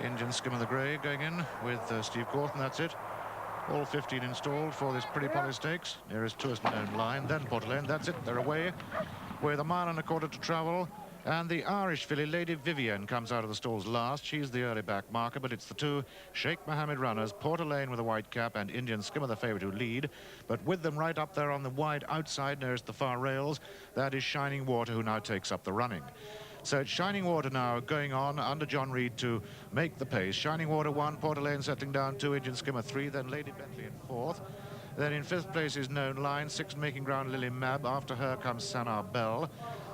Indian Skimmer the Grey going in with Steve Cawthon, that's it. All 15 installed for this Pretty Polly Stakes. Nearest to us known line, then Port Lane, that's it, they're away. With 1.25 miles to travel. And the Irish filly, Lady Vivienne, comes out of the stalls last. She's the early back marker, but it's the two Sheikh Mohammed runners, Port Lane with a white cap and Indian Skimmer, the favourite, who lead. But with them right up there on the wide outside, nearest the far rails, that is Shining Water, who now takes up the running. So it's Shining Water now going on under John Reed to make the pace. Shining Water 1, Port Lane settling down 2, Indian Skimmer 3, then Lady Bentley in 4th. Then in 5th place is Known Line, 6th making ground Lily Mab. After her comes Sanar Bell.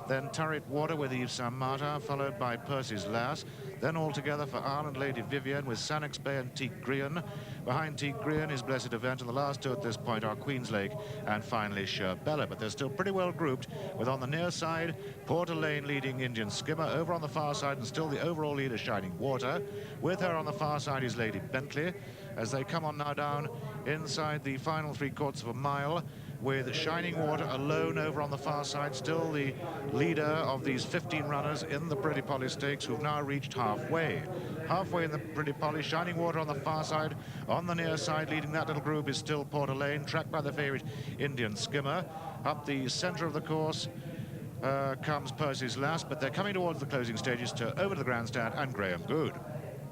Then Turret Water with Yves Saint Martin, followed by Percy's Lass. Then all together for Ireland, Lady Vivienne with Sannox Bay and Teak Grian. Behind Teak Grian is Blessed Event, and the last two at this point are Queen's Lake and finally Sherbella. But they're still pretty well grouped, with on the near side Port Lane leading Indian Skimmer. Over on the far side, and still the overall leader Shining Water. With her on the far side is Lady Bentley, as they come on now down inside the final 3/4 of a mile, with Shining Water alone over on the far side, still the leader of these 15 runners in the Pretty Polly Stakes, who've now reached halfway. Halfway in the Pretty Polly, Shining Water on the far side. On the near side, leading that little group is still Port Lane, tracked by the favourite Indian Skimmer. Up the centre of the course comes Percy's Lass, but they're coming towards the closing stages to over to the grandstand and Graham Good.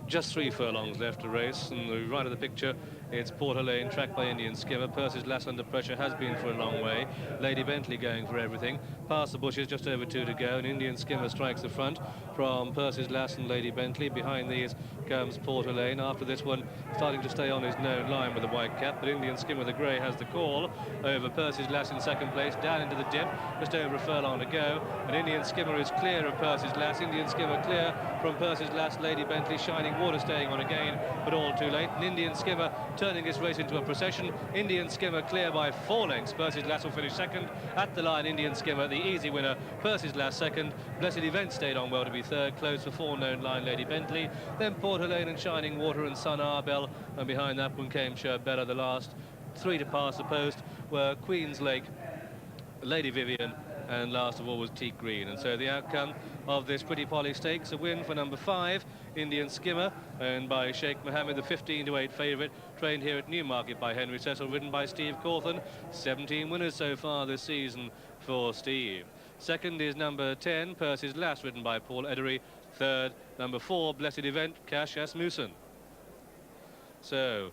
Just 3 furlongs left to race, and the right of the picture, it's Port Lane, tracked by Indian Skimmer. Percy's Lass under pressure, has been for a long way. Lady Bentley going for everything. Past the bushes, just over 2 to go, and Indian Skimmer strikes the front from Percy's Lass and Lady Bentley. Behind these comes Port Lane. After this one, starting to stay on his Known Line with a white cap, but Indian Skimmer the Grey has the call over Percy's Lass in 2nd place, down into the dip, just over a furlong to go, and Indian Skimmer is clear of Percy's Lass. Indian Skimmer clear from Percy's Lass, Lady Bentley, Shining Water staying on again, but all too late, and Indian Skimmer turning this race into a procession. Indian Skimmer clear by 4 lengths. Percy's Lass will finish 2nd. At the line, Indian Skimmer, the easy winner. Percy's Lass 2nd. Blessed Event stayed on well to be 3rd. Close for 4 Known Line, Lady Bentley. Then Port Lane and Shining Water and Sanar Bell. And behind that one came Sherbella. The last 3 to pass the post were Queen's Lake, Lady Vivienne, and last of all was Teak Green. And so the outcome of this Pretty Polly Stakes, a win for number 5, Indian Skimmer, owned by Sheikh Mohammed, the 15-to-8 favourite, trained here at Newmarket by Henry Cecil, ridden by Steve Cawthon. 17 winners so far this season for Steve. 2nd is number 10, Percy's Lass, ridden by Paul Edery. 3rd, number 4, Blessed Event, Cash Asmussen. So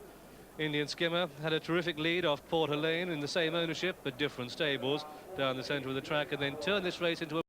Indian Skimmer had a terrific lead off Port Lane in the same ownership but different stables down the centre of the track, and then turned this race into a